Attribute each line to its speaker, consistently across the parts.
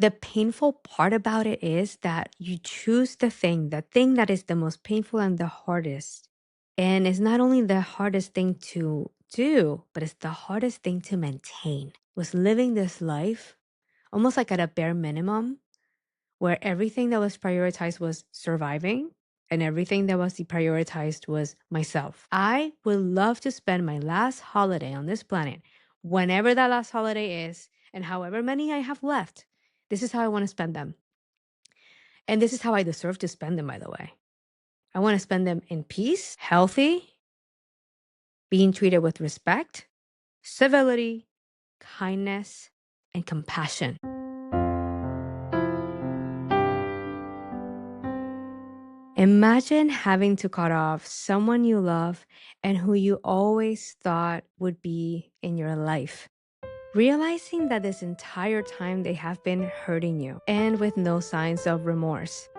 Speaker 1: The painful part about it is that you choose the thing that is the most painful and the hardest. And it's not only the hardest thing to do, but it's the hardest thing to maintain. Was living this life almost like at a bare minimum, where everything that was prioritized was surviving and everything that was deprioritized was myself. I would love to spend my last holiday on this planet, whenever that last holiday is, and however many I have left. This is how I want to spend them. And this is how I deserve to spend them, by the way. I want to spend them in peace, healthy, being treated with respect, civility, kindness, and compassion. Imagine having to cut off someone you love and who you always thought would be in your life. Realizing that this entire time they have been hurting you and with no signs of remorse.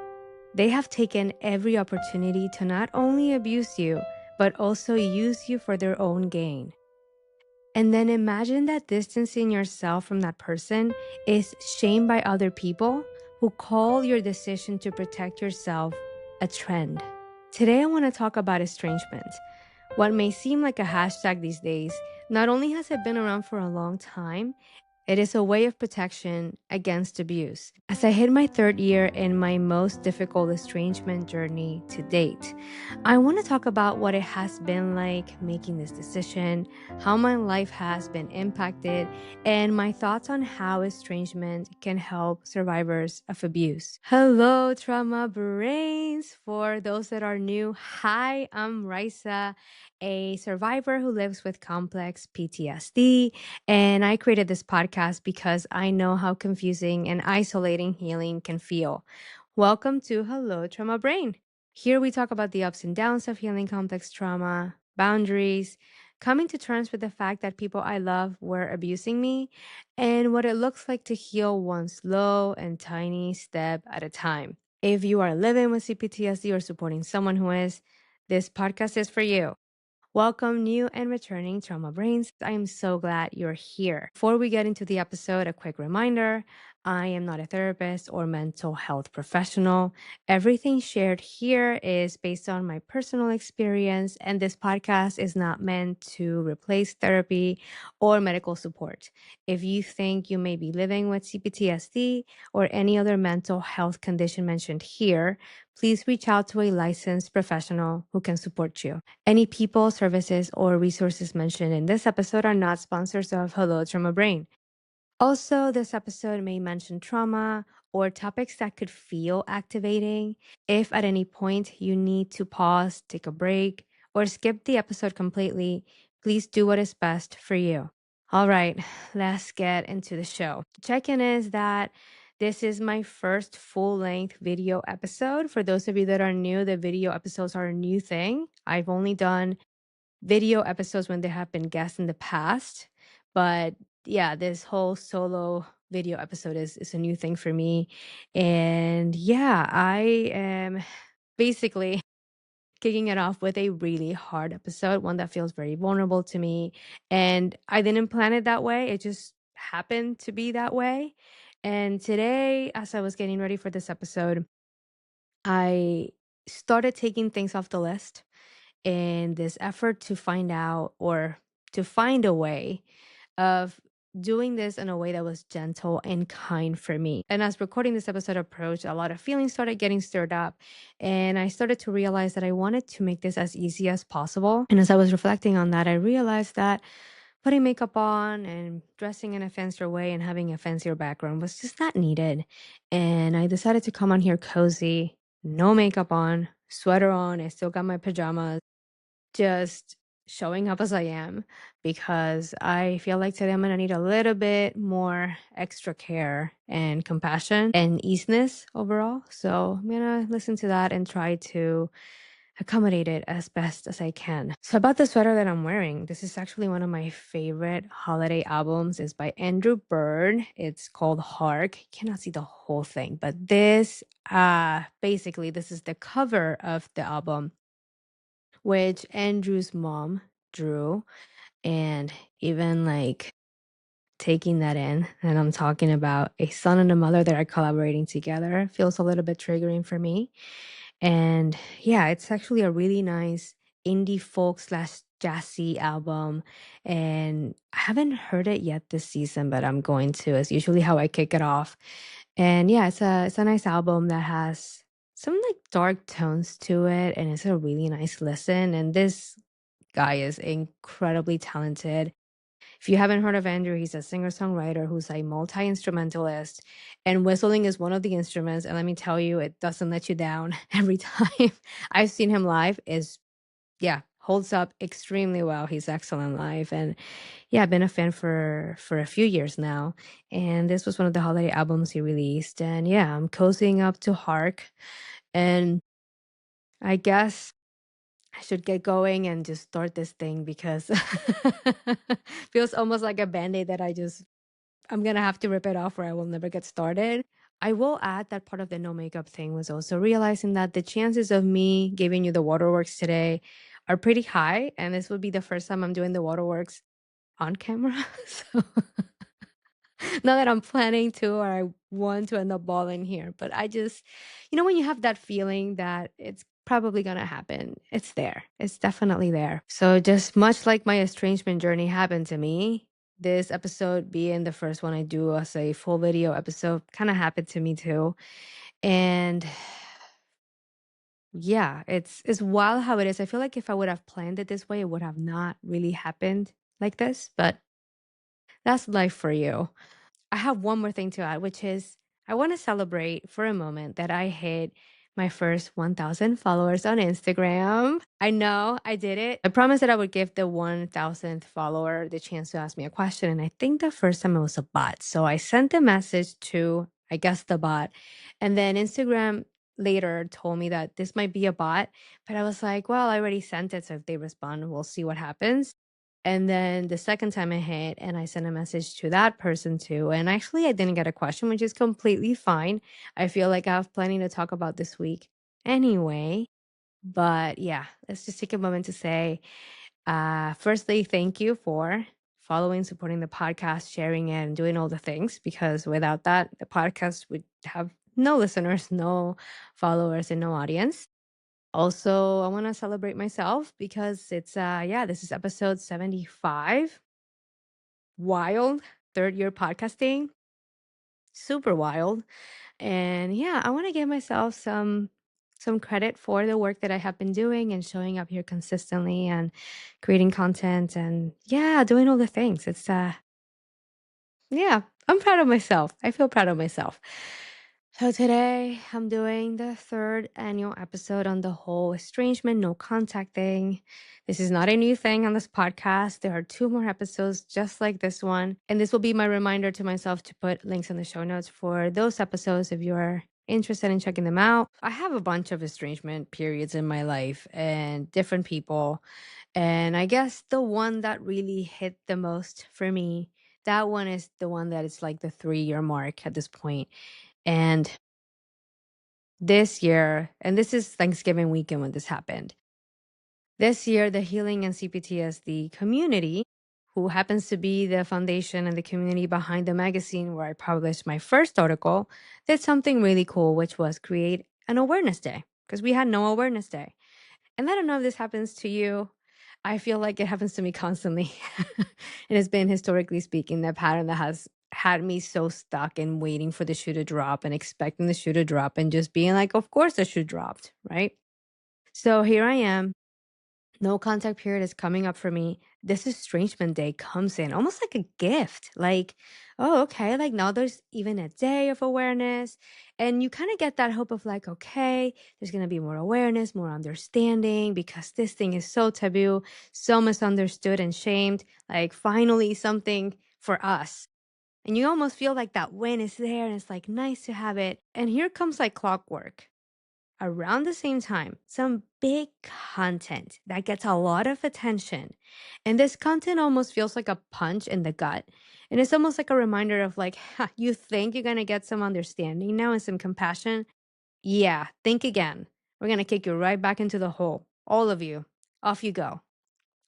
Speaker 1: They have taken every opportunity to not only abuse you, but also use you for their own gain. And then imagine that distancing yourself from that person is shamed by other people who call your decision to protect yourself a trend. Today, I want to talk about estrangement. What may seem like a hashtag these days, not only has it been around for a long time, it is a way of protection against abuse. As I hit my third year in my most difficult estrangement journey to date, I want to talk about what it has been like making this decision, how my life has been impacted, and my thoughts on how estrangement can help survivors of abuse. Hello, trauma brains. For those that are new, hi, I'm Raysa, a survivor who lives with complex PTSD. And I created this podcast because I know how confusing and isolating healing can feel. Welcome to Hello Trauma Brain. Here we talk about the ups and downs of healing complex trauma, boundaries, coming to terms with the fact that people I love were abusing me, and what it looks like to heal one slow and tiny step at a time. If you are living with C-PTSD or supporting someone who is, this podcast is for you. Welcome, new and returning trauma brains. I am so glad you're here. Before we get into the episode, a quick reminder. I am not a therapist or mental health professional. Everything shared here is based on my personal experience, and this podcast is not meant to replace therapy or medical support. If you think you may be living with C-PTSD or any other mental health condition mentioned here, please reach out to a licensed professional who can support you. Any people, services, or resources mentioned in this episode are not sponsors of Hello Trauma Brain. Also, this episode may mention trauma or topics that could feel activating. If at any point you need to pause, take a break, or skip the episode completely, please do what is best for you. All right, let's get into the show. The check-in is that this is my first full-length video episode. For those of you that are new, the video episodes are a new thing. I've only done video episodes when there have been guests in the past, but yeah, this whole solo video episode is a new thing for me. And yeah, I am basically kicking it off with a really hard episode, one that feels very vulnerable to me. And I didn't plan it that way. It just happened to be that way. And today, as I was getting ready for this episode, I started taking things off the list in this effort to find out or to find a way of doing this in a way that was gentle and kind for me. And as recording this episode approached, a lot of feelings started getting stirred up. And I started to realize that I wanted to make this as easy as possible. And as I was reflecting on that, I realized that putting makeup on and dressing in a fancier way and having a fancier background was just not needed. And I decided to come on here cozy, no makeup on, sweater on. I still got my pajamas, just showing up as I am, because I feel like today I'm gonna need a little bit more extra care and compassion and easiness overall. So I'm gonna listen to that and try to accommodate it as best as I can. So about the sweater that I'm wearing, this is actually one of my favorite holiday albums. It's by Andrew Bird. It's called Hark. You cannot see the whole thing, but this basically this is the cover of the album, which Andrew's mom drew and even like taking that in. And I'm talking about a son and a mother that are collaborating together. Feels a little bit triggering for me. And yeah, it's actually a really nice indie folk slash jazzy album. And I haven't heard it yet this season, but I'm going to. It's usually how I kick it off. And yeah, it's a nice album that has some like dark tones to it, and it's a really nice listen. And this guy is incredibly talented. If you haven't heard of Andrew, he's a singer-songwriter who's a multi-instrumentalist, and whistling is one of the instruments, and let me tell you, it doesn't let you down every time. I've seen him live, is yeah, holds up extremely well. He's excellent live, and yeah, I've been a fan for a few years now, and this was one of the holiday albums he released, and yeah, I'm cozying up to Hark, and I guess I should get going and just start this thing because feels almost like a band-aid that I'm gonna have to rip it off or I will never get started. I will add that part of the no makeup thing was also realizing that the chances of me giving you the waterworks today are pretty high, and this would be the first time I'm doing the waterworks on camera. So not that I'm planning to or I want to end up balling here, but I just, when you have that feeling that it's probably going to happen, it's there. It's definitely there. So, just much like my estrangement journey happened to me, this episode being the first one I do as a full video episode kind of happened to me too. And yeah, it's wild how it is. I feel like if I would have planned it this way, it would have not really happened like this, but that's life for you. I have one more thing to add, which is I want to celebrate for a moment that I hit my first 1,000 followers on Instagram. I know I did it. I promised that I would give the 1,000th follower the chance to ask me a question. And I think the first time it was a bot. So I sent a message to, I guess, the bot. And then Instagram later told me that this might be a bot. But I was like, well, I already sent it. So if they respond, we'll see what happens. And then the second time I hit and I sent a message to that person too. And actually, I didn't get a question, which is completely fine. I feel like I have plenty to talk about this week anyway. But yeah, let's just take a moment to say, firstly, thank you for following, supporting the podcast, sharing it, and doing all the things. Because without that, the podcast would have no listeners, no followers, and no audience. Also, I want to celebrate myself because it's yeah, this is episode 75. Wild, third year podcasting. Super wild. And yeah, I want to give myself some credit for the work that I have been doing and showing up here consistently and creating content and yeah, doing all the things. It's yeah, I'm proud of myself. I feel proud of myself. So today I'm doing the third annual episode on the whole estrangement, no contact thing. This is not a new thing on this podcast. There are two more episodes just like this one. And this will be my reminder to myself to put links in the show notes for those episodes if you're interested in checking them out. I have a bunch of estrangement periods in my life and different people. And I guess the one that really hit the most for me, that one is the one that is like the 3-year mark at this point. And this year, and this is Thanksgiving weekend when this happened. This year, the Healing and C-PTSD community, who happens to be the foundation and the community behind the magazine where I published my first article, did something really cool, which was create an awareness day because we had no awareness day. And I don't know if this happens to you. I feel like it happens to me constantly. It has been, historically speaking, the pattern that has had me so stuck in waiting for the shoe to drop and expecting the shoe to drop and just being like, of course the shoe dropped, right? So here I am. No contact period is coming up for me. This estrangement day comes in almost like a gift. Like, oh, okay, like now there's even a day of awareness. And you kind of get that hope of like, okay, there's going to be more awareness, more understanding because this thing is so taboo, so misunderstood and shamed. Like, finally, something for us. And you almost feel like that win is there and it's like nice to have it. And here comes like clockwork around the same time, some big content that gets a lot of attention. And this content almost feels like a punch in the gut. And it's almost like a reminder of like, "Ha, you think you're going to get some understanding now and some compassion? Yeah, think again. We're going to kick you right back into the hole. All of you. Off you go."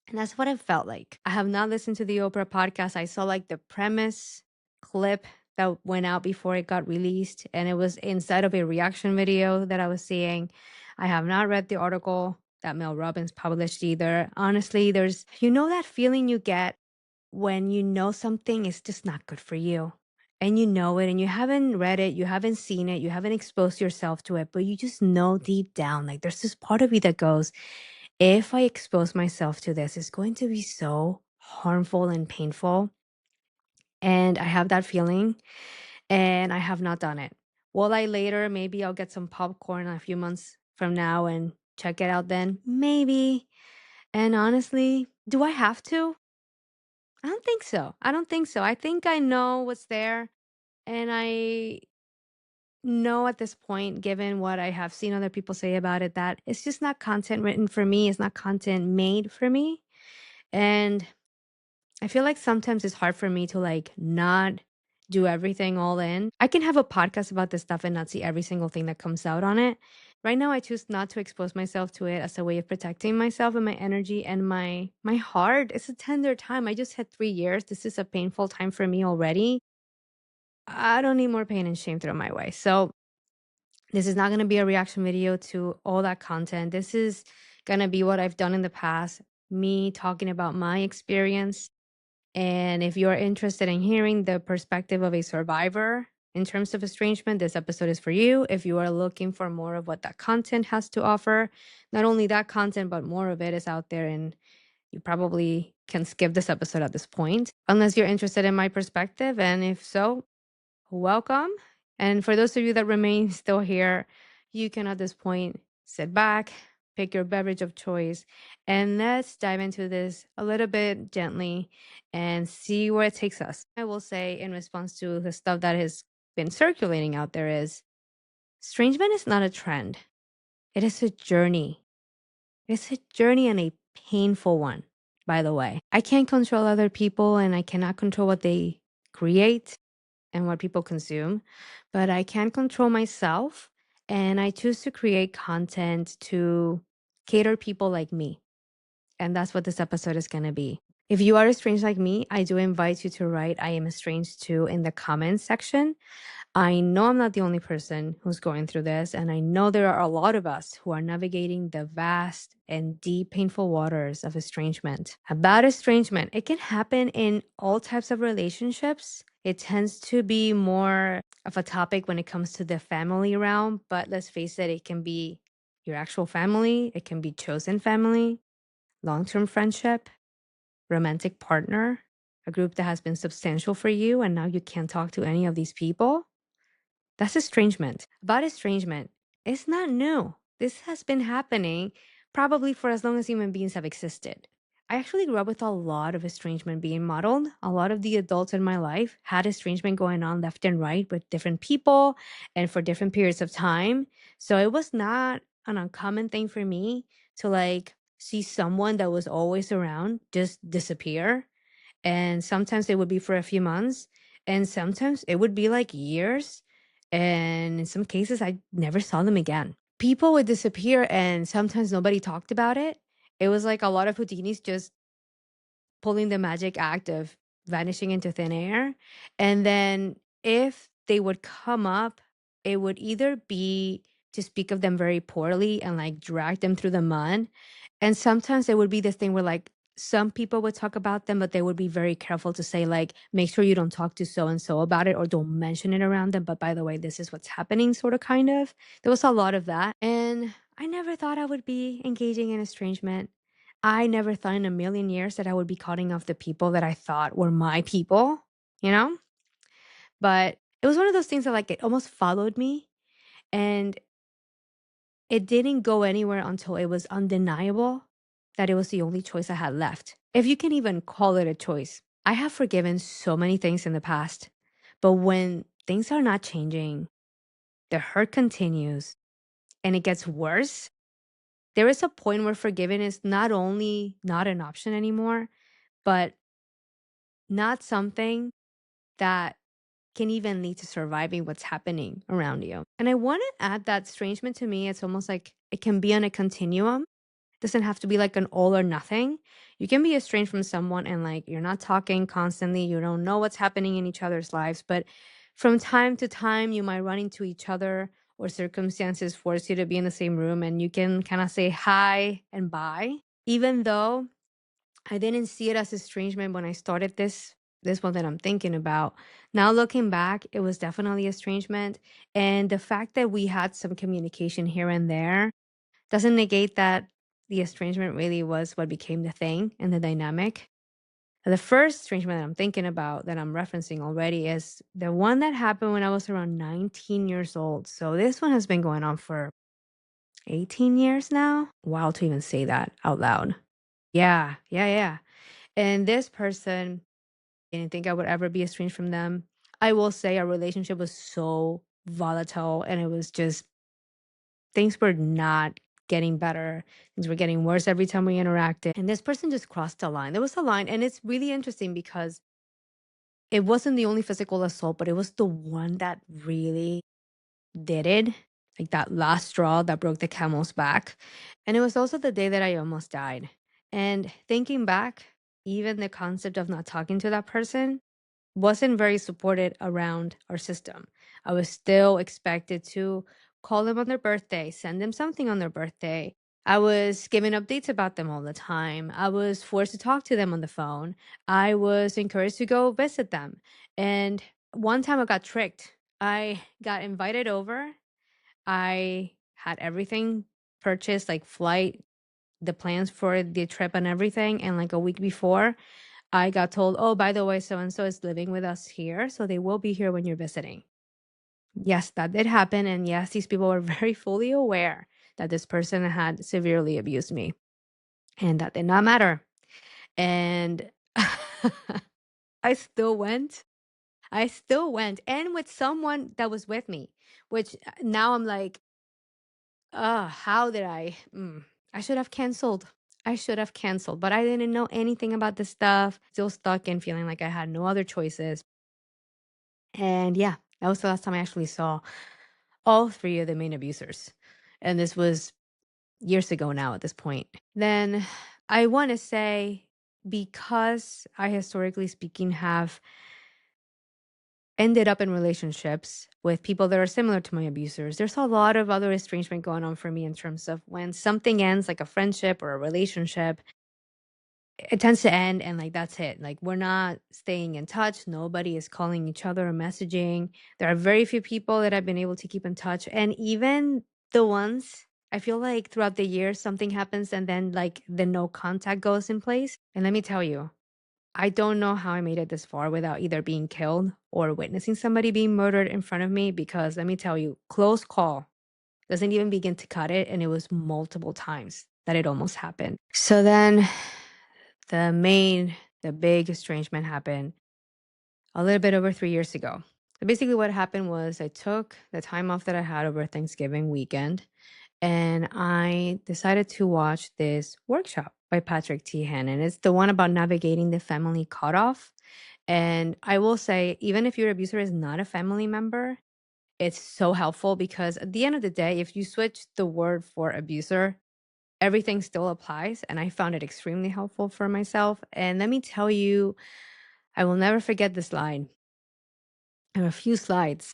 Speaker 1: And that's what it felt like. I have not listened to the Oprah podcast. I saw like the premise clip that went out before it got released, and it was inside of a reaction video that I was seeing. I have not read the article that Mel Robbins published either. Honestly, there's, that feeling you get when you know something is just not good for you. And you know it, and you haven't read it, you haven't seen it, you haven't exposed yourself to it, but you just know deep down, like there's this part of you that goes, if I expose myself to this, it's going to be so harmful and painful. And I have that feeling, and I have not done it. Will I later? Maybe I'll get some popcorn a few months from now and check it out then. Maybe. And honestly, do I have to? I don't think so. I don't think so. I think I know what's there. And I know at this point, given what I have seen other people say about it, that it's just not content written for me. It's not content made for me. And I feel like sometimes it's hard for me to like not do everything all in. I can have a podcast about this stuff and not see every single thing that comes out on it. Right now I choose not to expose myself to it as a way of protecting myself and my energy and my heart. It's a tender time. I just had 3 years. This is a painful time for me already. I don't need more pain and shame thrown my way. So this is not going to be a reaction video to all that content. This is going to be what I've done in the past, me talking about my experience. And if you're interested in hearing the perspective of a survivor in terms of estrangement, this episode is for you. If you are looking for more of what that content has to offer, not only that content, but more of it is out there. And you probably can skip this episode at this point, unless you're interested in my perspective. And if so, welcome. And for those of you that remain still here, you can at this point sit back, pick your beverage of choice, and let's dive into this a little bit gently and see where it takes us. I will say, in response to the stuff that has been circulating out there, is estrangement is not a trend, it is a journey. It's a journey, and a painful one, by the way. I can't control other people, and I cannot control what they create and what people consume, but I can control myself, and I choose to create content to cater people like me. And that's what this episode is going to be. If you are estranged like me, I do invite you to write I am estranged too in the comments section. I know I'm not the only person who's going through this, and I know there are a lot of us who are navigating the vast and deep, painful waters of estrangement. About estrangement, it can happen in all types of relationships. It tends to be more of a topic when it comes to the family realm, but let's face it, it can be your actual family, it can be chosen family, long term friendship, romantic partner, a group that has been substantial for you, and now you can't talk to any of these people. That's estrangement. About estrangement, it's not new. This has been happening probably for as long as human beings have existed. I actually grew up with a lot of estrangement being modeled. A lot of the adults in my life had estrangement going on left and right with different people and for different periods of time. So it was not an uncommon thing for me to like see someone that was always around just disappear, and sometimes it would be for a few months, and sometimes it would be like years, and in some cases I never saw them again. People would disappear and sometimes nobody talked about it. It was like a lot of Houdinis just pulling the magic act of vanishing into thin air. And then if they would come up, it would either be to speak of them very poorly and like drag them through the mud. And sometimes it would be this thing where like some people would talk about them, but they would be very careful to say, like, make sure you don't talk to so and so about it or don't mention it around them. But by the way, this is what's happening, sort of, kind of. There was a lot of that. And I never thought I would be engaging in estrangement. I never thought in a million years that I would be cutting off the people that I thought were my people, you know? But it was one of those things that like it almost followed me, and it didn't go anywhere until it was undeniable that it was the only choice I had left. If you can even call it a choice. I have forgiven so many things in the past, but when things are not changing, the hurt continues and it gets worse. There is a point where forgiving is not only not an option anymore, but not something that can even lead to surviving what's happening around you. And I want to add that estrangement to me, it's almost like it can be on a continuum. Doesn't have to be like an all or nothing. You can be estranged from someone and like you're not talking constantly, you don't know what's happening in each other's lives, but from time to time you might run into each other or circumstances force you to be in the same room and you can kind of say hi and bye. Even though I didn't see it as estrangement when I started this one that I'm thinking about. Now looking back, it was definitely estrangement. And the fact that we had some communication here and there doesn't negate that the estrangement really was what became the thing and the dynamic. The first estrangement that I'm thinking about that I'm referencing already is the one that happened when I was around 19 years old. So this one has been going on for 18 years now. Wild to even say that out loud. Yeah, yeah, yeah. And this person didn't think I would ever be estranged from them. I will say our relationship was so volatile and it was just things were not getting better. Things were getting worse every time we interacted. And this person just crossed a line. There was a line, and it's really interesting because it wasn't the only physical assault, but it was the one that really did it. Like that last straw that broke the camel's back. And it was also the day that I almost died. And thinking back, even the concept of not talking to that person wasn't very supported around our system. I was still expected to call them on their birthday, send them something on their birthday. I was given updates about them all the time. I was forced to talk to them on the phone. I was encouraged to go visit them. And one time I got tricked. I got invited over. I had everything purchased, like flight, the plans for the trip and everything. And like a week before, I got told, oh, by the way, so and so is living with us here. So they will be here when you're visiting. Yes, that did happen. And yes, these people were very fully aware that this person had severely abused me. And that did not matter. And I still went. I still went. And with someone that was with me, which now I'm like, how did I? I should have canceled. I should have canceled, but I didn't know anything about this stuff. Still stuck in feeling like I had no other choices. And yeah, that was the last time I actually saw all three of the main abusers. And this was years ago now at this point. Then I want to say, because I historically speaking have ended up in relationships with people that are similar to my abusers, there's a lot of other estrangement going on for me in terms of when something ends, like a friendship or a relationship, it tends to end and like that's it. Like we're not staying in touch. Nobody is calling each other or messaging. There are very few people that I've been able to keep in touch. And even the ones I feel like throughout the years something happens and then like the no contact goes in place. And let me tell you, I don't know how I made it this far without either being killed or witnessing somebody being murdered in front of me, because let me tell you, close call doesn't even begin to cut it. And it was multiple times that it almost happened. So then the big estrangement happened a little bit over 3 years ago. So basically what happened was I took the time off that I had over Thanksgiving weekend and I decided to watch this workshop by Patrick T. Hannon. It's the one about navigating the family cutoff. And I will say, even if your abuser is not a family member, it's so helpful because at the end of the day, if you switch the word for abuser, everything still applies. And I found it extremely helpful for myself. And let me tell you, I will never forget this slide. There were a few slides.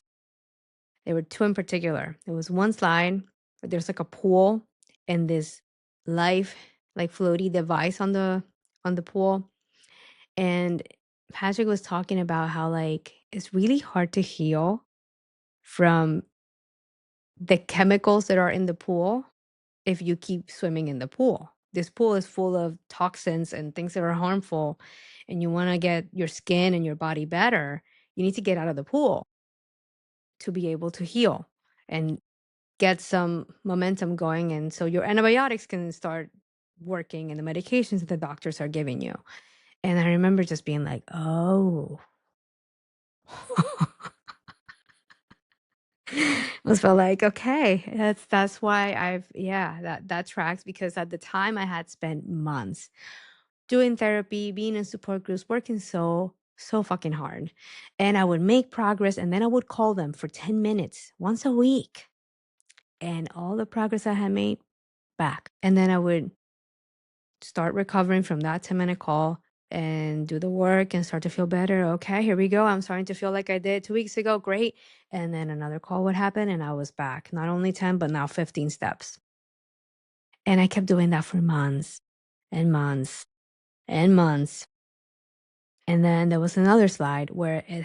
Speaker 1: There were two in particular. There was one slide where there's like a pool and this life like floaty device on the pool. And Patrick was talking about how like it's really hard to heal from the chemicals that are in the pool if you keep swimming in the pool. This pool is full of toxins and things that are harmful, and you want to get your skin and your body better. You need to get out of the pool to be able to heal and get some momentum going. And so your antibiotics can start working and the medications that the doctors are giving you. And I remember just being like, oh. I was felt like, okay, that's why that tracks, because at the time I had spent months doing therapy, being in support groups, working so fucking hard. And I would make progress and then I would call them for 10 minutes once a week. And all the progress I had made back. And then I would start recovering from that 10-minute call and do the work and start to feel better. Okay, here we go. I'm starting to feel like I did 2 weeks ago. Great. And then another call would happen and I was back. Not only 10, but now 15 steps. And I kept doing that for months and months and months. And then there was another slide where it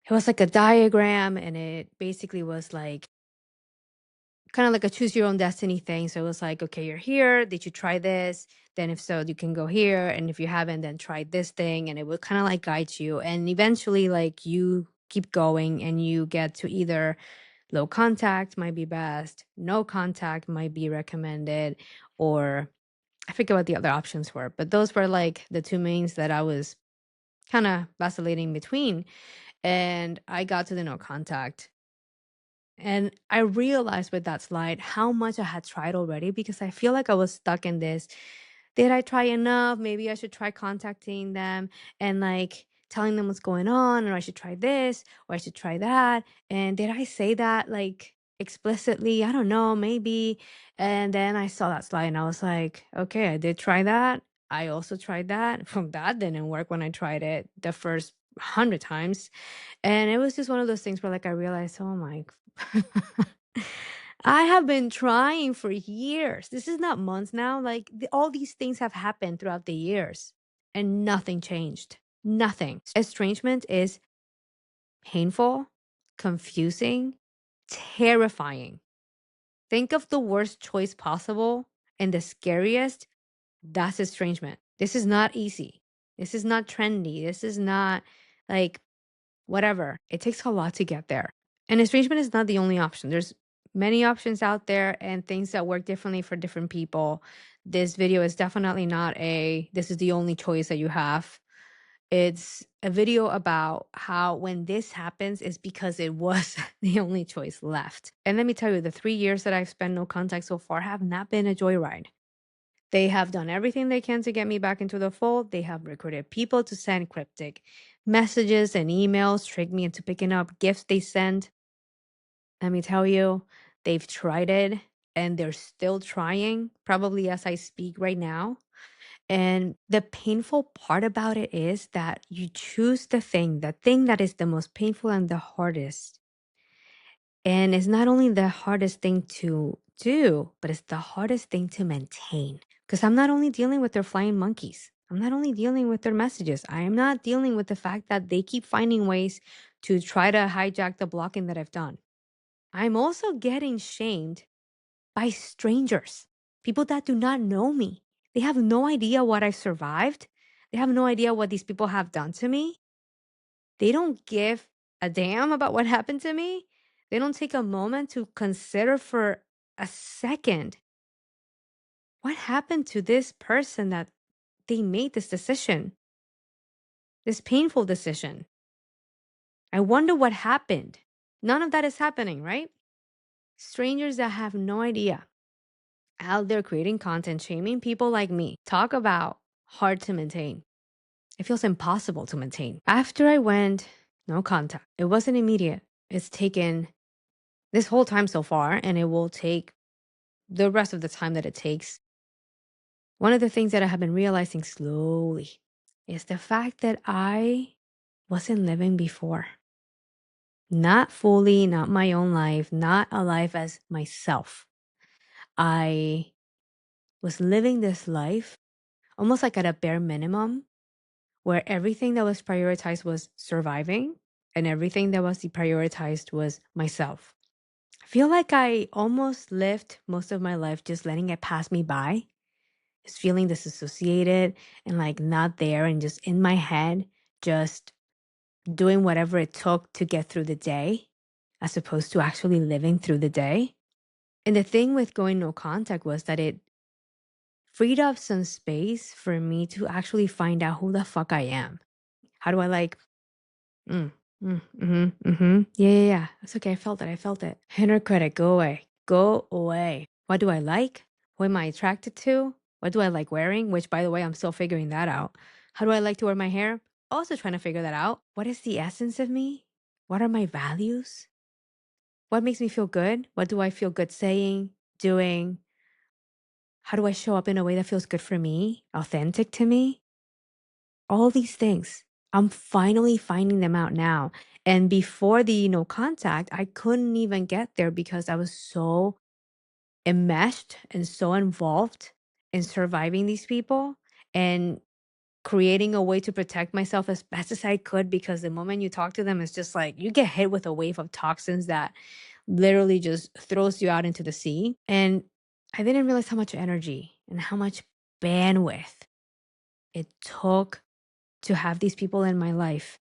Speaker 1: was like a diagram, and it basically was like kind of like a choose your own destiny thing. So it was like, okay, you're here. Did you try this? Then if so, you can go here. And if you haven't, then try this thing. And it would kind of like guide you. And eventually, like, you keep going and you get to either low contact might be best, no contact might be recommended, or I forget what the other options were. But those were like the two mains that I was kind of vacillating between. And I got to the no contact. And I realized with that slide how much I had tried already, because I feel like I was stuck in this. Did I try enough? Maybe I should try contacting them and like telling them what's going on, or I should try this, or I should try that. And did I say that like explicitly? I don't know, maybe. And then I saw that slide and I was like, okay, I did try that. I also tried that. That didn't work when I tried it the first 100 times. And it was just one of those things where like I realized, oh my, I have been trying for years. This is not months now. Like all these things have happened throughout the years and nothing changed. Nothing. Estrangement is painful, confusing, terrifying. Think of the worst choice possible and the scariest. That's estrangement. This is not easy. This is not trendy. This is not like whatever. It takes a lot to get there. And estrangement is not the only option. There's many options out there and things that work differently for different people. This video is definitely not this is the only choice that you have. It's a video about how when this happens is because it was the only choice left. And let me tell you, the 3 years that I've spent no contact so far have not been a joyride. They have done everything they can to get me back into the fold. They have recruited people to send cryptic messages and emails, trick me into picking up gifts they send. Let me tell you, they've tried it and they're still trying, probably as I speak right now. And the painful part about it is that you choose the thing that is the most painful and the hardest. And it's not only the hardest thing to do, but it's the hardest thing to maintain. Because I'm not only dealing with their flying monkeys, I'm not only dealing with their messages, I am not dealing with the fact that they keep finding ways to try to hijack the blocking that I've done. I'm also getting shamed by strangers, people that do not know me. They have no idea what I survived. They have no idea what these people have done to me. They don't give a damn about what happened to me. They don't take a moment to consider for a second what happened to this person that they made this decision, this painful decision. I wonder what happened. None of that is happening, right? Strangers that have no idea out there creating content, shaming people like me. Talk about hard to maintain. It feels impossible to maintain. After I went no contact, it wasn't immediate. It's taken this whole time so far, and it will take the rest of the time that it takes. One of the things that I have been realizing slowly is the fact that I wasn't living before. Not fully, not my own life, not a life as myself. I was living this life almost like at a bare minimum, where everything that was prioritized was surviving and everything that was deprioritized was myself. I feel like I almost lived most of my life just letting it pass me by, just feeling disassociated and like not there and just in my head, just doing whatever it took to get through the day, as opposed to actually living through the day. And the thing with going no contact was that it freed up some space for me to actually find out who the fuck I am. How do I like, yeah, yeah, yeah. It's okay. I felt it. I felt it. Inner critic, go away. Go away. What do I like? What am I attracted to? What do I like wearing? Which, by the way, I'm still figuring that out. How do I like to wear my hair? Also trying to figure that out. What is the essence of me? What are my values? What makes me feel good? What do I feel good saying, doing? How do I show up in a way that feels good for me, authentic to me? All these things. I'm finally finding them out now. And before the no contact, I couldn't even get there because I was so enmeshed and so involved in surviving these people and creating a way to protect myself as best as I could, because the moment you talk to them, it's just like you get hit with a wave of toxins that literally just throws you out into the sea. And I didn't realize how much energy and how much bandwidth it took to have these people in my life.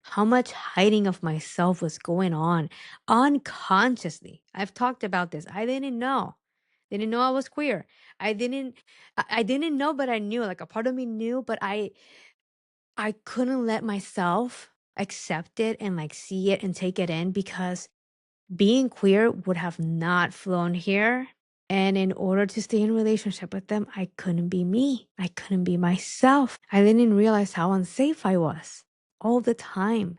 Speaker 1: How much hiding of myself was going on unconsciously. I've talked about this. I didn't know. Didn't know I was queer. I didn't know, but I knew. Like a part of me knew, but I couldn't let myself accept it and like see it and take it in, because being queer would have not flown here. And in order to stay in relationship with them, I couldn't be me. I couldn't be myself. I didn't realize how unsafe I was all the time.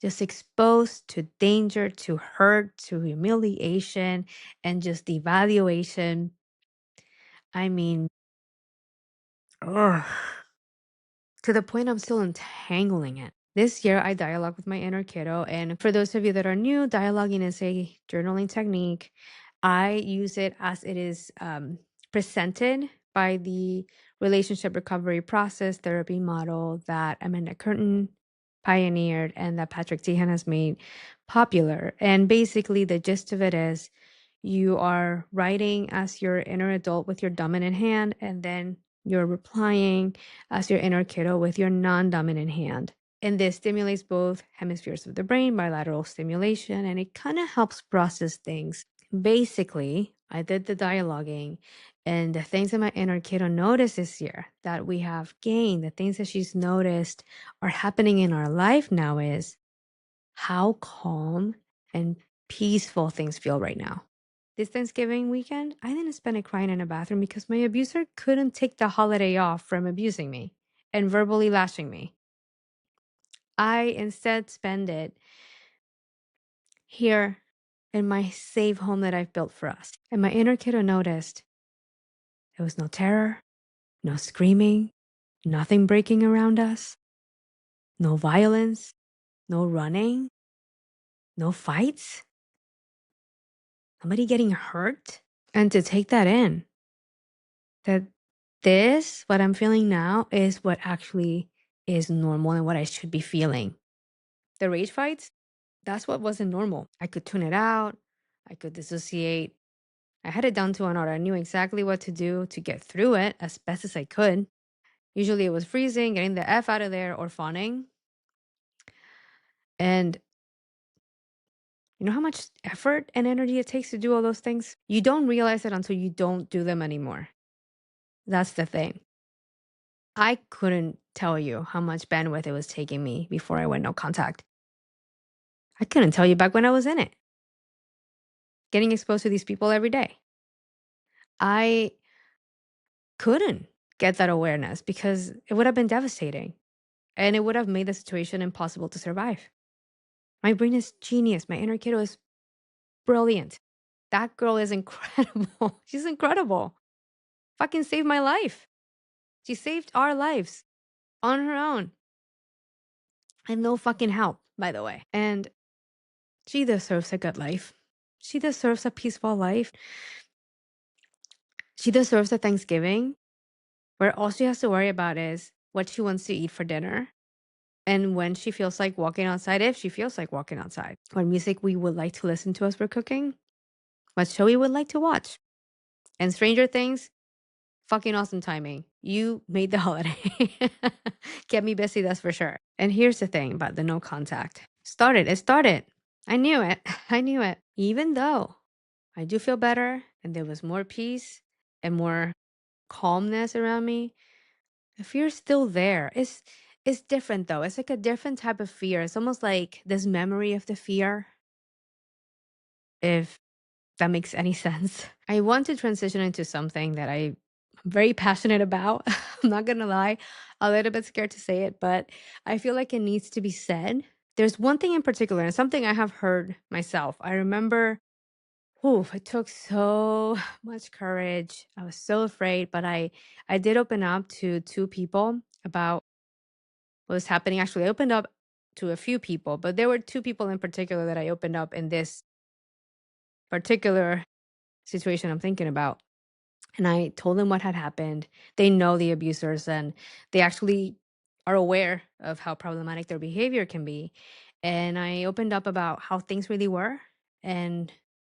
Speaker 1: Just exposed to danger, to hurt, to humiliation, and just devaluation. I mean, ugh, to the point I'm still entangling it. This year, I dialogue with my inner kiddo. And for those of you that are new, dialoguing is a journaling technique. I use it as it is presented by the relationship recovery process therapy model that Amanda Curtin pioneered and that Patrick Tehan has made popular. And basically, the gist of it is you are writing as your inner adult with your dominant hand, and then you're replying as your inner kiddo with your non-dominant hand. And this stimulates both hemispheres of the brain, bilateral stimulation, and it kind of helps process things. Basically, I did the dialoguing, and the things that my inner kiddo noticed this year that we have gained, the things that she's noticed are happening in our life now, is how calm and peaceful things feel right now. This Thanksgiving weekend, I didn't spend it crying in a bathroom because my abuser couldn't take the holiday off from abusing me and verbally lashing me. I instead spend it here in my safe home that I've built for us. And my inner kiddo noticed there was no terror, no screaming, nothing breaking around us, no violence, no running, no fights, nobody getting hurt. And to take that in, that this, what I'm feeling now, is what actually is normal and what I should be feeling. The rage fights, that's what wasn't normal. I could tune it out. I could dissociate. I had it down to an art. I knew exactly what to do to get through it as best as I could. Usually it was freezing, getting the F out of there, or fawning. And you know how much effort and energy it takes to do all those things? You don't realize it until you don't do them anymore. That's the thing. I couldn't tell you how much bandwidth it was taking me before I went no contact. I couldn't tell you back when I was in it, getting exposed to these people every day. I couldn't get that awareness because it would have been devastating and it would have made the situation impossible to survive. My brain is genius. My inner kiddo is brilliant. That girl is incredible. She's incredible. Fucking saved my life. She saved our lives on her own. And no fucking help, by the way. And she deserves a good life. She deserves a peaceful life. She deserves a Thanksgiving where all she has to worry about is what she wants to eat for dinner and when she feels like walking outside, if she feels like walking outside, what music we would like to listen to as we're cooking, what show we would like to watch. And Stranger Things, fucking awesome timing. You made the holiday. Get me busy, that's for sure. And here's the thing about the no contact. It started. I knew it. I knew it. Even though I do feel better and there was more peace and more calmness around me, the fear's still there. It's different though. It's like a different type of fear. It's almost like this memory of the fear, if that makes any sense. I want to transition into something that I'm very passionate about. I'm not gonna lie, a little bit scared to say it, but I feel like it needs to be said. There's one thing in particular, and something I have heard myself. I remember It took so much courage. I was so afraid, but I did open up to two people about what was happening. Actually, I opened up to a few people, but there were two people in particular that I opened up in this particular situation I'm thinking about. And I told them what had happened. They know the abusers and they actually are aware of how problematic their behavior can be. And I opened up about how things really were and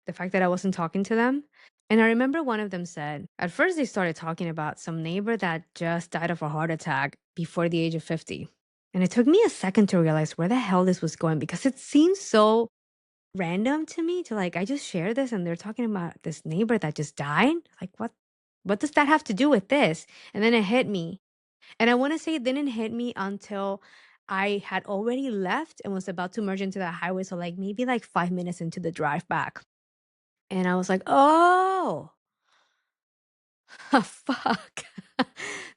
Speaker 1: the fact that I wasn't talking to them. And I remember one of them said, at first they started talking about some neighbor that just died of a heart attack before the age of 50. And it took me a second to realize where the hell this was going because it seems so random to me to like I just shared this and they're talking about this neighbor that just died. Like what does that have to do with this? And then it hit me. And I want to say it didn't hit me until I had already left and was about to merge into the highway. So like maybe like 5 minutes into the drive back. And I was like, oh, fuck.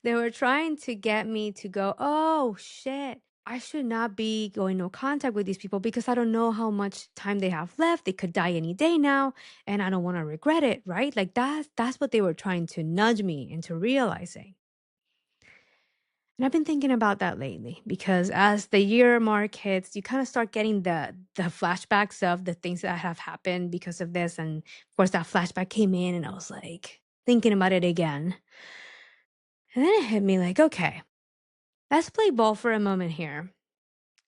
Speaker 1: They were trying to get me to go, oh shit. I should not be going no contact with these people because I don't know how much time they have left. They could die any day now, and I don't want to regret it, right? Like that's what they were trying to nudge me into realizing. And I've been thinking about that lately because as the year mark hits, you kind of start getting the flashbacks of the things that have happened because of this. And of course, that flashback came in, and I was like thinking about it again. And then it hit me like, okay, let's play ball for a moment here.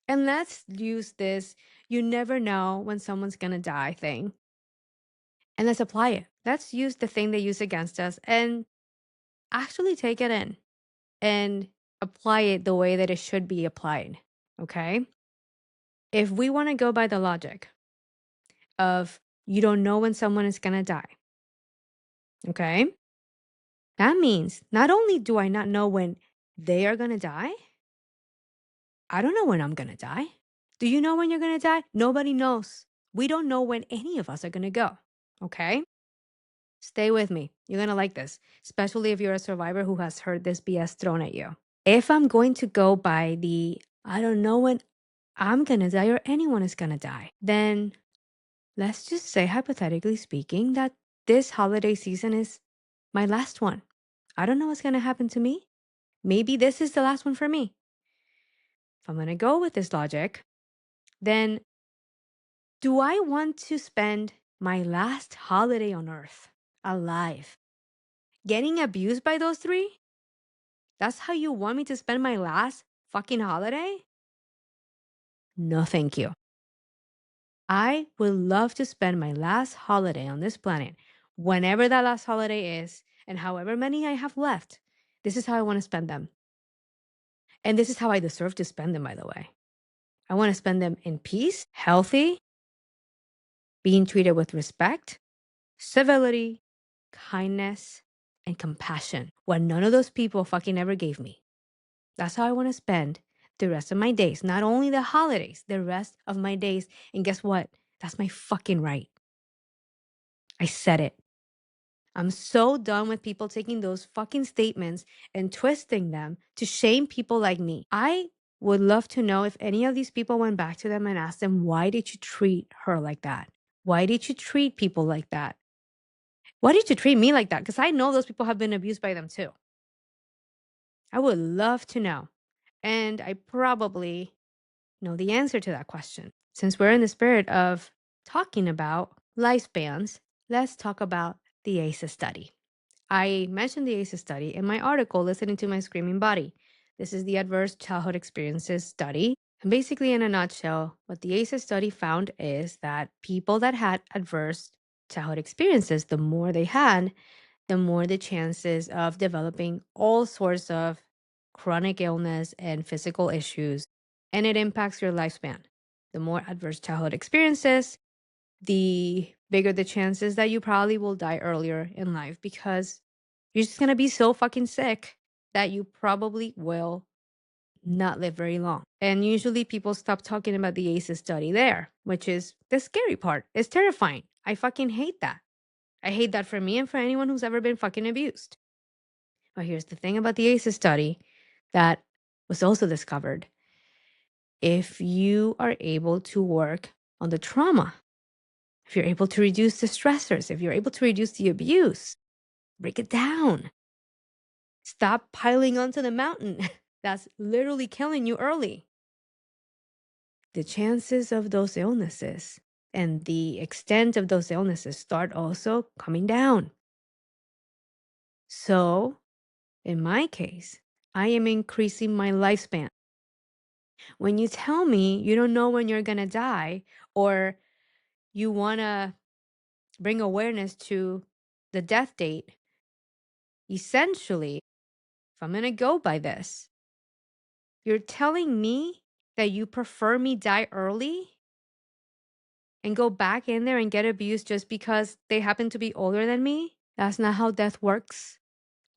Speaker 1: And let's use this you never know when someone's gonna die thing. And let's apply it. Let's use the thing they use against us and actually take it in and apply it the way that it should be applied. Okay. If we want to go by the logic of you don't know when someone is gonna die, okay, that means not only do I not know when they are gonna die, I don't know when I'm gonna die. Do you know when you're gonna die? Nobody knows. We don't know when any of us are gonna go. Okay. Stay with me. You're going to like this, especially if you're a survivor who has heard this BS thrown at you. If I'm going to go by the, I don't know when I'm going to die or anyone is going to die, then let's just say, hypothetically speaking, that this holiday season is my last one. I don't know what's going to happen to me. Maybe this is the last one for me. If I'm going to go with this logic, then do I want to spend my last holiday on earth alive getting abused by those three? That's how you want me to spend my last fucking holiday? No, thank you. I would love to spend my last holiday on this planet, whenever that last holiday is, and however many I have left. This is how I want to spend them. And this is how I deserve to spend them, by the way. I want to spend them in peace, healthy, being treated with respect, civility, kindness, and compassion. What none of those people fucking ever gave me. That's how I want to spend the rest of my days. Not only the holidays, the rest of my days. And guess what? That's my fucking right. I said it. I'm so done with people taking those fucking statements and twisting them to shame people like me. I would love to know if any of these people went back to them and asked them, why did you treat her like that? Why did you treat people like that? Why did you treat me like that? Because I know those people have been abused by them too. I would love to know. And I probably know the answer to that question. Since we're in the spirit of talking about lifespans, let's talk about the ACEs study. I mentioned the ACEs study in my article, Listening to My Screaming Body. This is the Adverse Childhood Experiences study. And basically, in a nutshell, what the ACEs study found is that people that had adverse childhood experiences, the more they had, the more the chances of developing all sorts of chronic illness and physical issues, and it impacts your lifespan. The more adverse childhood experiences, the bigger the chances that you probably will die earlier in life because you're just going to be so fucking sick that you probably will not live very long. And usually people stop talking about the ACEs study there, which is the scary part. It's terrifying. I fucking hate that. I hate that for me and for anyone who's ever been fucking abused. But here's the thing about the ACEs study that was also discovered. If you are able to work on the trauma If you're able to reduce the stressors, if you're able to reduce the abuse, break it down. Stop piling onto the mountain. That's literally killing you early. The chances of those illnesses and the extent of those illnesses start also coming down. So, in my case, I am increasing my lifespan. When you tell me you don't know when you're going to die, or you want to bring awareness to the death date, essentially, if I'm going to go by this, you're telling me that you prefer me die early and go back in there and get abused just because they happen to be older than me? That's not how death works.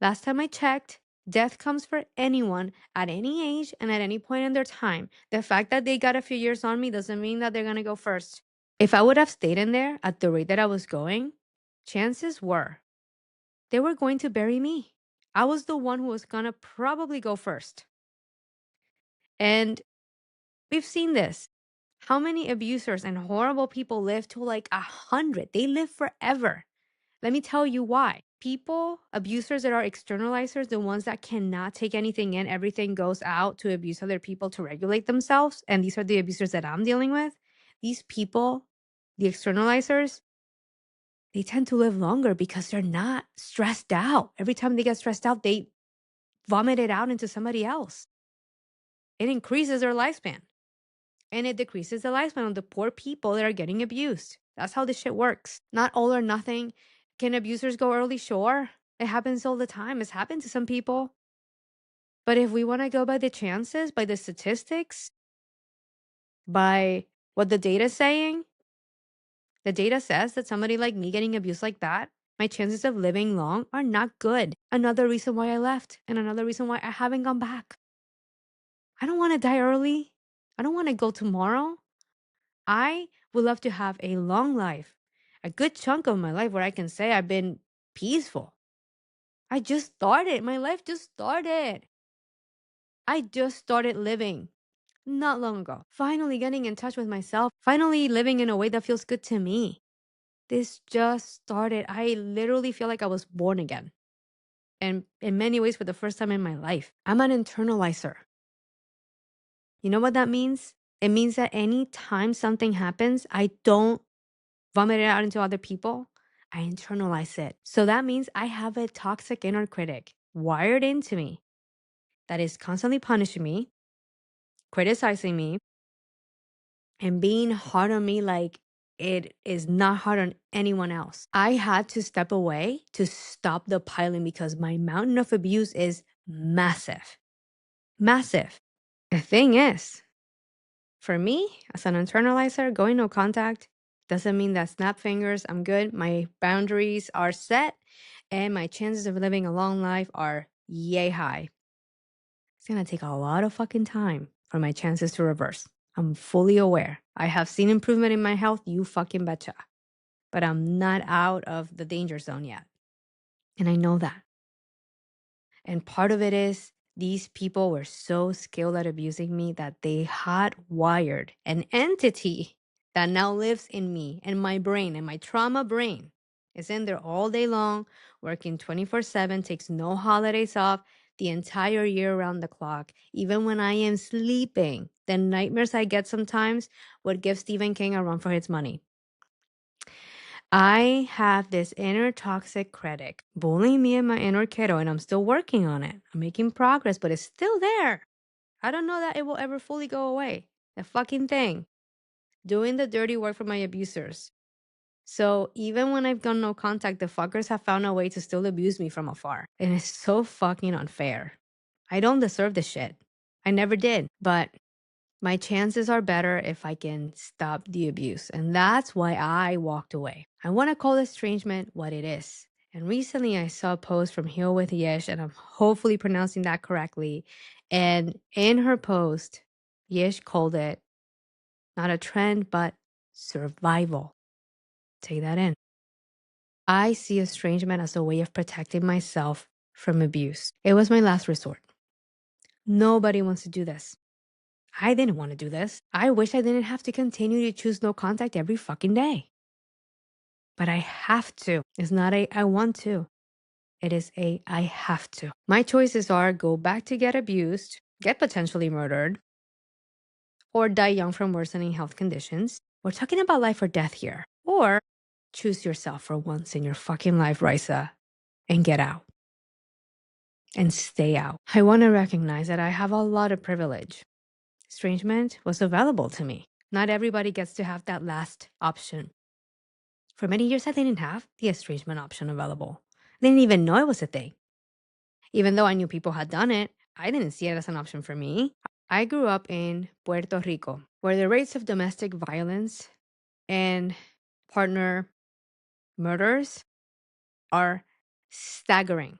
Speaker 1: Last time I checked, death comes for anyone at any age and at any point in their time. The fact that they got a few years on me doesn't mean that they're going to go first. If I would have stayed in there at the rate that I was going, chances were they were going to bury me. I was the one who was going to probably go first. And we've seen this. How many abusers and horrible people live to like 100? They live forever. Let me tell you why. People, abusers that are externalizers, the ones that cannot take anything in, everything goes out to abuse other people to regulate themselves. And these are the abusers that I'm dealing with. These people, the externalizers, they tend to live longer because they're not stressed out. Every time they get stressed out, they vomit it out into somebody else. It increases their lifespan. And it decreases the lifespan of the poor people that are getting abused. That's how this shit works. Not all or nothing. Can abusers go early? Sure. It happens all the time. It's happened to some people. But if we want to go by the chances, by the statistics, by what the data is saying, the data says that somebody like me getting abused like that, my chances of living long are not good. Another reason why I left, and another reason why I haven't gone back. I don't want to die early. I don't want to go tomorrow. I would love to have a long life, a good chunk of my life where I can say I've been peaceful. I just started. My life just started. I just started living not long ago. Finally getting in touch with myself. Finally living in a way that feels good to me. This just started. I literally feel like I was born again. And in many ways, for the first time in my life, I'm an internalizer. You know what that means? It means that anytime something happens, I don't vomit it out into other people. I internalize it. So that means I have a toxic inner critic wired into me that is constantly punishing me, criticizing me, and being hard on me like it is not hard on anyone else. I had to step away to stop the piling because my mountain of abuse is massive. Massive. The thing is, for me, as an internalizer, going no contact doesn't mean that snap fingers, I'm good. My boundaries are set and my chances of living a long life are yay high. It's going to take a lot of fucking time for my chances to reverse. I'm fully aware. I have seen improvement in my health, you fucking betcha. But I'm not out of the danger zone yet. And I know that. And part of it is these people were so skilled at abusing me that they hardwired an entity that now lives in me and my brain, and my trauma brain is in there all day long, working 24/7, takes no holidays off, the entire year around the clock. Even when I am sleeping, the nightmares I get sometimes would give Stephen King a run for his money. I have this inner toxic critic bullying me in my inner kiddo, and I'm still working on it. I'm making progress, but it's still there. I don't know that it will ever fully go away. The fucking thing. Doing the dirty work for my abusers. So even when I've gone no contact, the fuckers have found a way to still abuse me from afar. And it's so fucking unfair. I don't deserve this shit. I never did. But my chances are better if I can stop the abuse. And that's why I walked away. I want to call estrangement what it is. And recently I saw a post from Heal with Yesh, and I'm hopefully pronouncing that correctly. And in her post, Yesh called it not a trend, but survival. Take that in. I see estrangement as a way of protecting myself from abuse. It was my last resort. Nobody wants to do this. I didn't want to do this. I wish I didn't have to continue to choose no contact every fucking day. but I have to. It's not a I want to. It is a I have to. My choices are go back to get abused, get potentially murdered, or die young from worsening health conditions. We're talking about life or death here. Or choose yourself for once in your fucking life, Raysa, and get out and stay out. I want to recognize that I have a lot of privilege. Estrangement was available to me. Not everybody gets to have that last option. For many years, I didn't have the estrangement option available. I didn't even know it was a thing. Even though I knew people had done it, I didn't see it as an option for me. I grew up in Puerto Rico, where the rates of domestic violence and partner murders are staggering.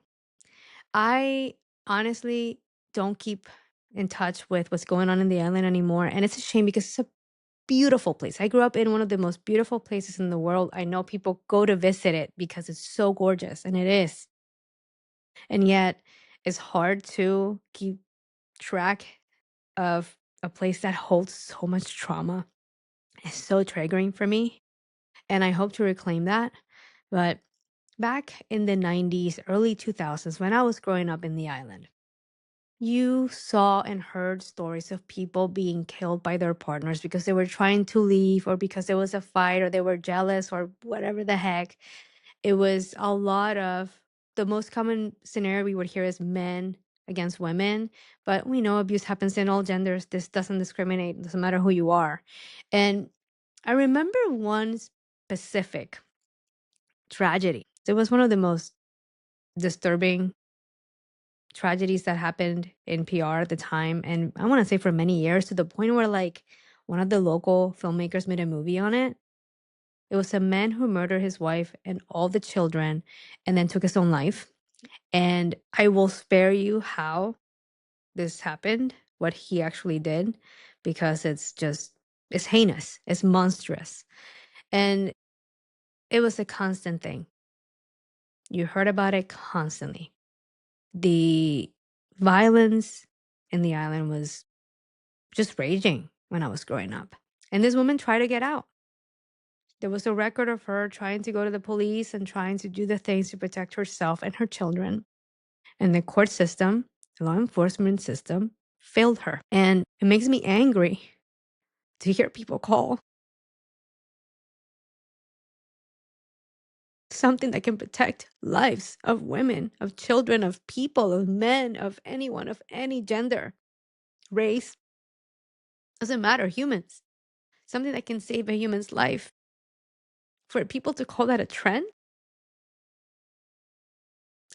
Speaker 1: I honestly don't keep in touch with what's going on in the island anymore. And it's a shame because it's a beautiful place. I grew up in one of the most beautiful places in the world. I know people go to visit it because it's so gorgeous, and it is. And yet, it's hard to keep track of a place that holds so much trauma. It's so triggering for me. And I hope to reclaim that. But back in the 90s, early 2000s, when I was growing up in the island, you saw and heard stories of people being killed by their partners because they were trying to leave or because there was a fight or they were jealous or whatever the heck. It was a lot of the most common scenario we would hear is men against women, but we know abuse happens in all genders. This doesn't discriminate, doesn't matter who you are. And I remember one specific tragedy. It was one of the most disturbing tragedies that happened in PR at the time. And I want to say for many years, to the point where like one of the local filmmakers made a movie on it. It was a man who murdered his wife and all the children and then took his own life. And I will spare you how this happened, what he actually did, because it's heinous, it's monstrous. And it was a constant thing. You heard about it constantly. The violence in the island was just raging when I was growing up. And this woman tried to get out. There was a record of her trying to go to the police and trying to do the things to protect herself and her children. And the court system, the law enforcement system, failed her. And it makes me angry to hear people call something that can protect lives of women, of children, of people, of men, of anyone, of any gender, race, doesn't matter, humans. Something that can save a human's life. For people to call that a trend,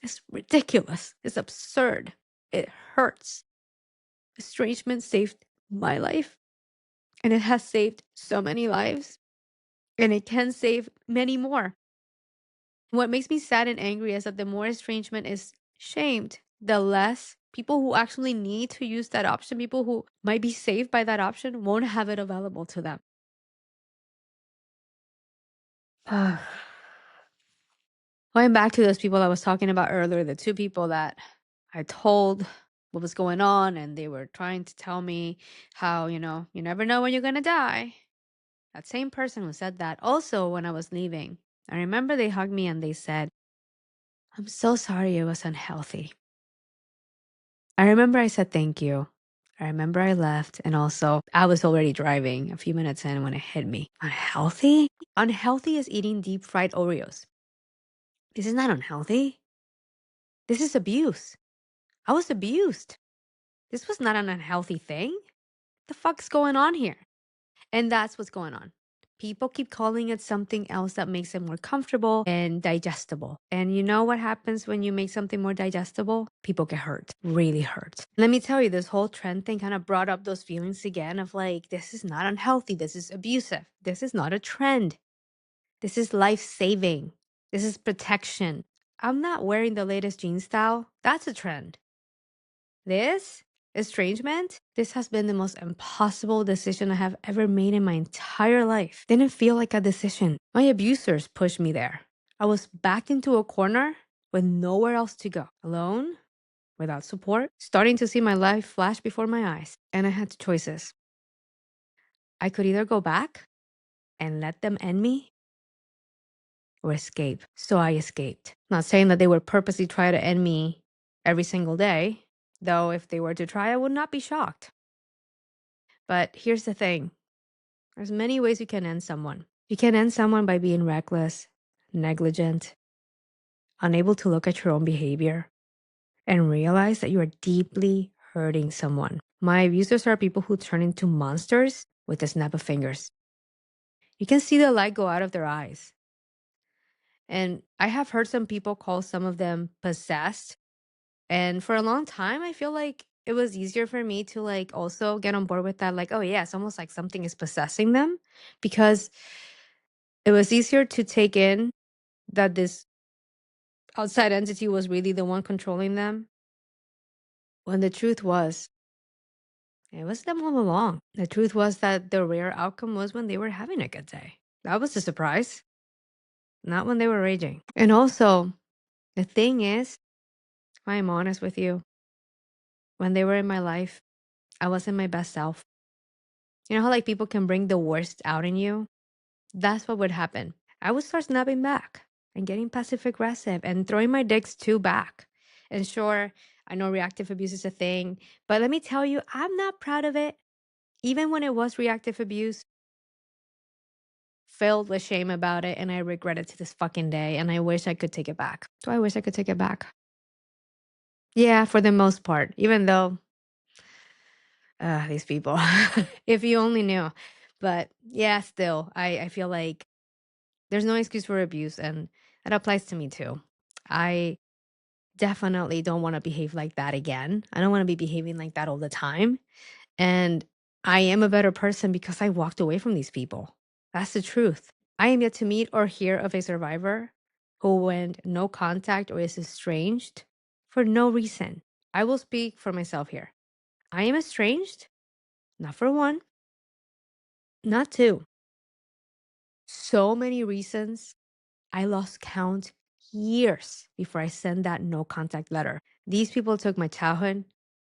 Speaker 1: it's ridiculous. It's absurd. It hurts. Estrangement saved my life, and it has saved so many lives, and it can save many more. What makes me sad and angry is that the more estrangement is shamed, the less people who actually need to use that option, people who might be saved by that option, won't have it available to them. Going back to those people I was talking about earlier, the two people that I told what was going on, and they were trying to tell me how, you never know when you're going to die. That same person who said that also when I was leaving, I remember they hugged me and they said, "I'm so sorry it was unhealthy." I remember I said thank you. I remember I left, and also I was already driving a few minutes in when it hit me. Unhealthy? Unhealthy is eating deep fried Oreos. This is not unhealthy. This is abuse. I was abused. This was not an unhealthy thing. The fuck's going on here? And that's what's going on. People keep calling it something else that makes it more comfortable and digestible. And you know what happens when you make something more digestible? People get hurt, really hurt. Let me tell you, this whole trend thing kind of brought up those feelings again of like, this is not unhealthy. This is abusive. This is not a trend. This is life-saving. This is protection. I'm not wearing the latest jean style. That's a trend. This estrangement, this has been the most impossible decision I have ever made in my entire life. Didn't feel like a decision. My abusers pushed me there. I was backed into a corner with nowhere else to go. Alone, without support, starting to see my life flash before my eyes. And I had two choices. I could either go back and let them end me, or escape. So I escaped. Not saying that they would purposely try to end me every single day, though if they were to try, I would not be shocked. But here's the thing. There's many ways you can end someone. You can end someone by being reckless, negligent, unable to look at your own behavior, and realize that you are deeply hurting someone. My abusers are people who turn into monsters with a snap of fingers. You can see the light go out of their eyes. And I have heard some people call some of them possessed. And for a long time, I feel like it was easier for me to like also get on board with that. Like, oh yeah, it's almost like something is possessing them, because it was easier to take in that this outside entity was really the one controlling them, when the truth was, it was them all along. The truth was that the rare outcome was when they were having a good day. That was the surprise, not when they were raging. And also, the thing is, if I'm honest with you, when they were in my life, I wasn't my best self. You know how like people can bring the worst out in you? That's what would happen. I would start snapping back and getting passive aggressive and throwing my dicks too back. And sure, I know reactive abuse is a thing, but let me tell you, I'm not proud of it. Even when it was reactive abuse, filled with shame about it, and I regret it to this fucking day, and I wish I could take it back. Do I wish I could take it back? Yeah, for the most part, even though these people, if you only knew. But yeah, still, I feel like there's no excuse for abuse, and that applies to me too. I definitely don't want to behave like that again. I don't want to be behaving like that all the time. And I am a better person because I walked away from these people. That's the truth. I am yet to meet or hear of a survivor who went no contact or is estranged for no reason. I will speak for myself here. I am estranged, not for one, not two. So many reasons. I lost count years before I sent that no contact letter. These people took my childhood,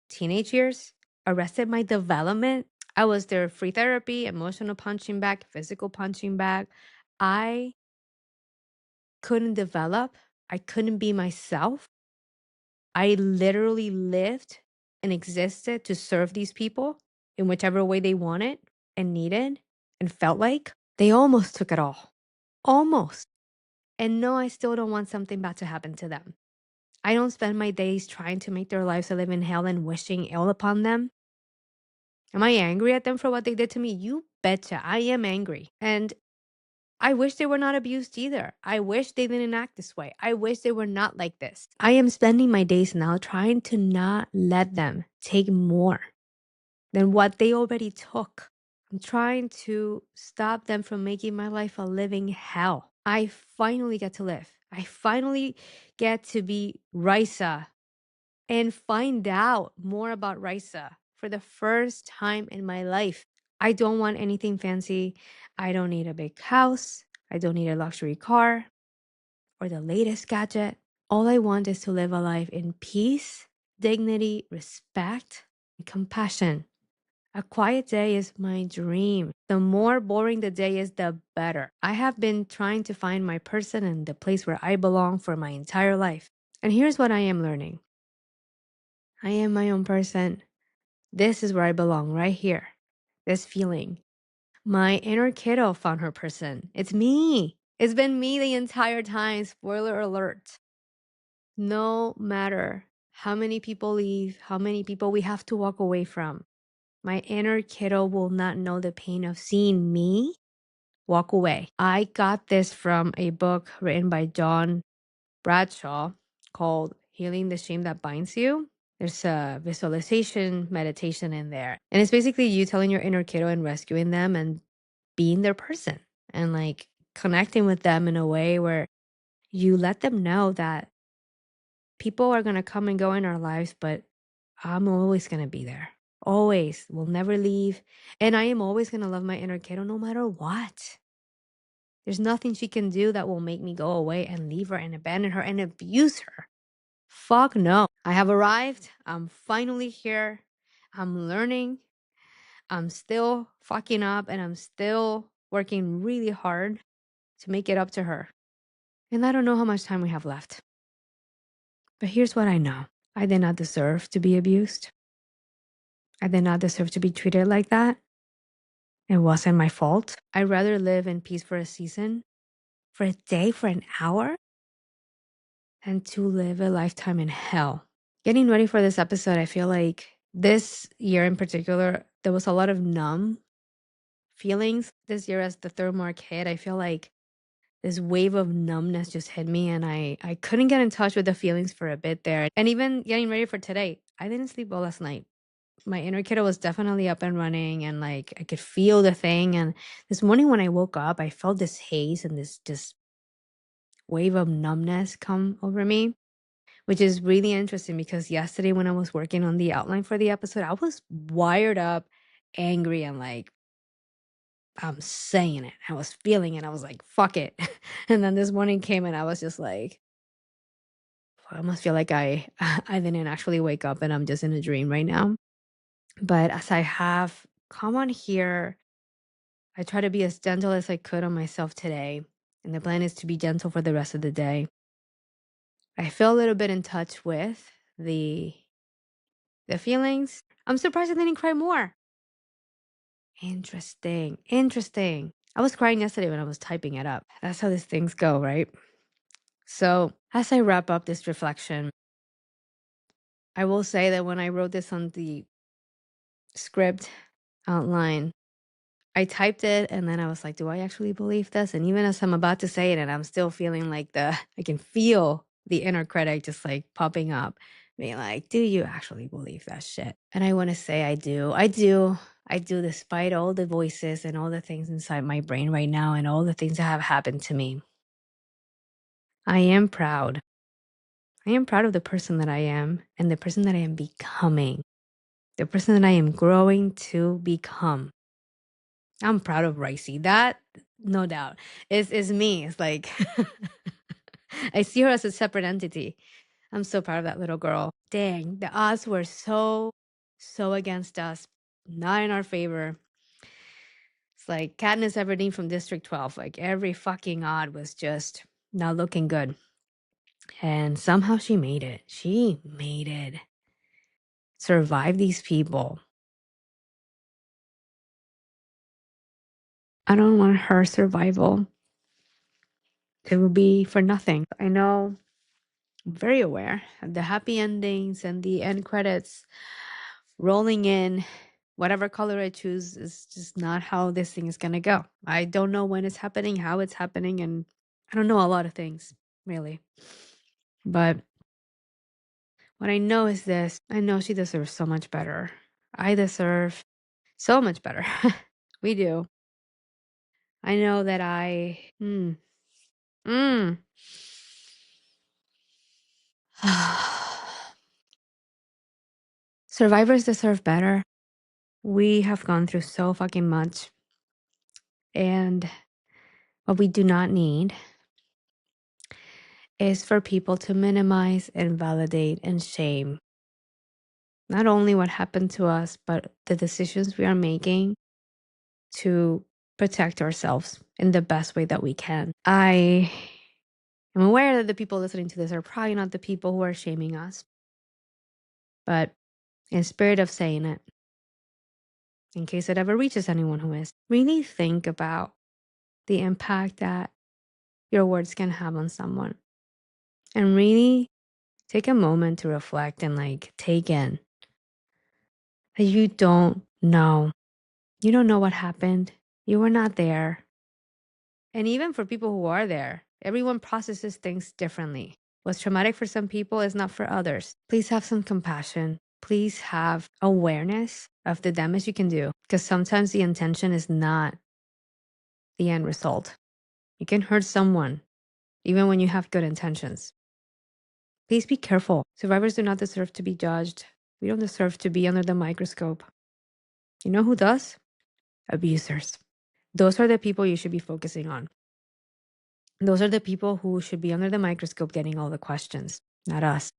Speaker 1: teenage years, arrested my development. I was their free therapy, emotional punching bag, physical punching bag. I couldn't develop. I couldn't be myself. I literally lived and existed to serve these people in whichever way they wanted and needed and felt like. They almost took it all. Almost. And no, I still don't want something bad to happen to them. I don't spend my days trying to make their lives a living hell and wishing ill upon them. Am I angry at them for what they did to me? You betcha. I am angry. And I wish they were not abused either. I wish they didn't act this way. I wish they were not like this. I am spending my days now trying to not let them take more than what they already took. I'm trying to stop them from making my life a living hell. I finally get to live. I finally get to be Raysa and find out more about Raysa for the first time in my life. I don't want anything fancy. I don't need a big house. I don't need a luxury car or the latest gadget. All I want is to live a life in peace, dignity, respect, and compassion. A quiet day is my dream. The more boring the day is, the better. I have been trying to find my person and the place where I belong for my entire life. And here's what I am learning. I am my own person. This is where I belong, right here. This feeling. My inner kiddo found her person. It's me. It's been me the entire time. Spoiler alert. No matter how many people leave, how many people we have to walk away from, my inner kiddo will not know the pain of seeing me walk away. I got this from a book written by John Bradshaw called Healing the Shame That Binds You. There's a visualization meditation in there. And it's basically you telling your inner kiddo and rescuing them and being their person and like connecting with them in a way where you let them know that people are going to come and go in our lives, but I'm always going to be there. Always. We'll never leave. And I am always going to love my inner kiddo no matter what. There's nothing she can do that will make me go away and leave her and abandon her and abuse her. Fuck no. I have arrived. I'm finally here. I'm learning. I'm still fucking up and I'm still working really hard to make it up to her. And I don't know how much time we have left. But here's what I know. I did not deserve to be abused. I did not deserve to be treated like that. It wasn't my fault. I'd rather live in peace for a season, for a day, for an hour, than to live a lifetime in hell. Getting ready for this episode, I feel like this year in particular, there was a lot of numb feelings. This year as the third mark hit, I feel like this wave of numbness just hit me, and I couldn't get in touch with the feelings for a bit there. And even getting ready for today, I didn't sleep well last night. My inner kiddo was definitely up and running, and like I could feel the thing. And this morning when I woke up, I felt this haze and this just wave of numbness come over me, which is really interesting because yesterday when I was working on the outline for the episode, I was wired up, angry, and like I'm saying it. I was feeling it. I was like, fuck it. And then this morning came and I was just like, I almost feel like I didn't actually wake up and I'm just in a dream right now. But as I have come on here, I try to be as gentle as I could on myself today. And the plan is to be gentle for the rest of the day. I feel a little bit in touch with the feelings. I'm surprised I didn't cry more. Interesting. Interesting. I was crying yesterday when I was typing it up. That's how these things go, right? So, as I wrap up this reflection, I will say that when I wrote this on the script outline, I typed it and then I was like, do I actually believe this? And even as I'm about to say it, and I'm still feeling like I can feel the inner critic just like popping up, being like, do you actually believe that shit? And I want to say I do. I do. I do, despite all the voices and all the things inside my brain right now and all the things that have happened to me. I am proud. I am proud of the person that I am and the person that I am becoming, the person that I am growing to become. I'm proud of Raysa. That, no doubt, is me. It's like I see her as a separate entity. I'm so proud of that little girl. Dang, the odds were so against us, not in our favor. It's like Katniss Everdeen from District 12. Like every fucking odd was just not looking good. And somehow she made it. She made it. Survive these people. I don't want her survival. It will be for nothing. I know, I'm very aware of the happy endings and the end credits rolling in. Whatever color I choose is just not how this thing is going to go. I don't know when it's happening, how it's happening, and I don't know a lot of things, really. But what I know is this. I know she deserves so much better. I deserve so much better. We do. I know that mm. Survivors deserve better. We have gone through so fucking much. And what we do not need is for people to minimize, invalidate, and shame not only what happened to us, but the decisions we are making to protect ourselves in the best way that we can. I am aware that the people listening to this are probably not the people who are shaming us, but in spirit of saying it, in case it ever reaches anyone who is, really think about the impact that your words can have on someone. And really take a moment to reflect and like take in that you don't know. You don't know what happened. You were not there. And even for people who are there, everyone processes things differently. What's traumatic for some people is not for others. Please have some compassion. Please have awareness of the damage you can do, because sometimes the intention is not the end result. You can hurt someone even when you have good intentions. Please be careful. Survivors do not deserve to be judged. We don't deserve to be under the microscope. You know who does? Abusers. Those are the people you should be focusing on. Those are the people who should be under the microscope getting all the questions, not us.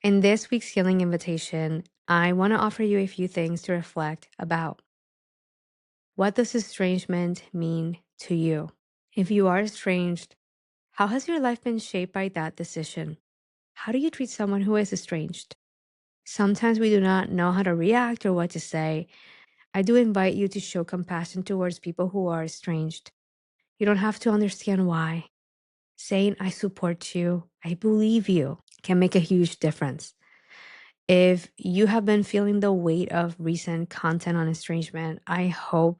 Speaker 1: In this week's healing invitation, I want to offer you a few things to reflect about. What does estrangement mean to you? If you are estranged, how has your life been shaped by that decision? How do you treat someone who is estranged? Sometimes we do not know how to react or what to say. I do invite you to show compassion towards people who are estranged. You don't have to understand why. Saying, I support you, I believe you, can make a huge difference. If you have been feeling the weight of recent content on estrangement, I hope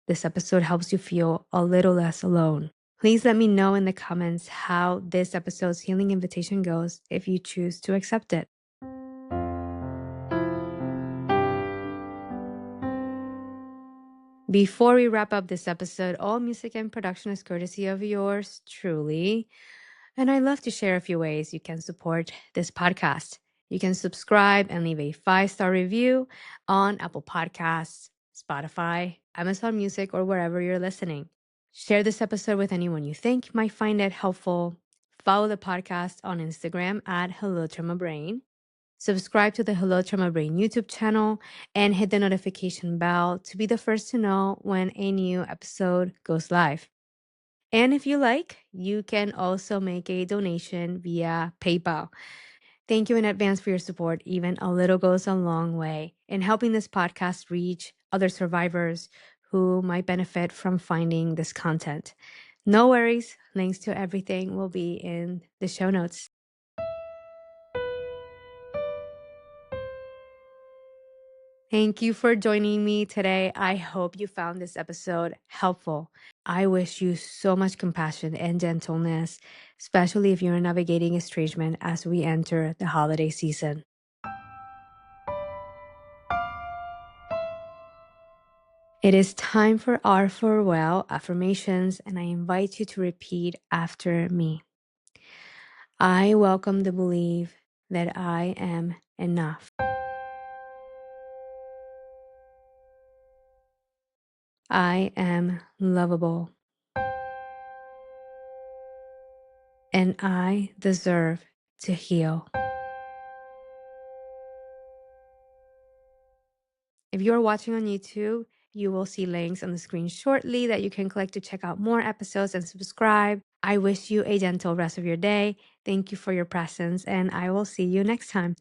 Speaker 1: this episode helps you feel a little less alone. Please let me know in the comments how this episode's healing invitation goes if you choose to accept it. Before we wrap up this episode, all music and production is courtesy of yours truly. And I'd love to share a few ways you can support this podcast. You can subscribe and leave a 5-star review on Apple Podcasts, Spotify, Amazon Music, or wherever you're listening. Share this episode with anyone you think might find it helpful. Follow the podcast on Instagram at Hello Trauma Brain. Subscribe to the Hello Trauma Brain YouTube channel and hit the notification bell to be the first to know when a new episode goes live. And if you like, you can also make a donation via PayPal. Thank you in advance for your support. Even a little goes a long way in helping this podcast reach other survivors who might benefit from finding this content. No worries. Links to everything will be in the show notes. Thank you for joining me today. I hope you found this episode helpful. I wish you so much compassion and gentleness, especially if you're navigating estrangement as we enter the holiday season. It is time for our farewell affirmations, and I invite you to repeat after me. I welcome the belief that I am enough. I am lovable. And I deserve to heal. If you're watching on YouTube, you will see links on the screen shortly that you can click to check out more episodes and subscribe. I wish you a gentle rest of your day. Thank you for your presence, and I will see you next time.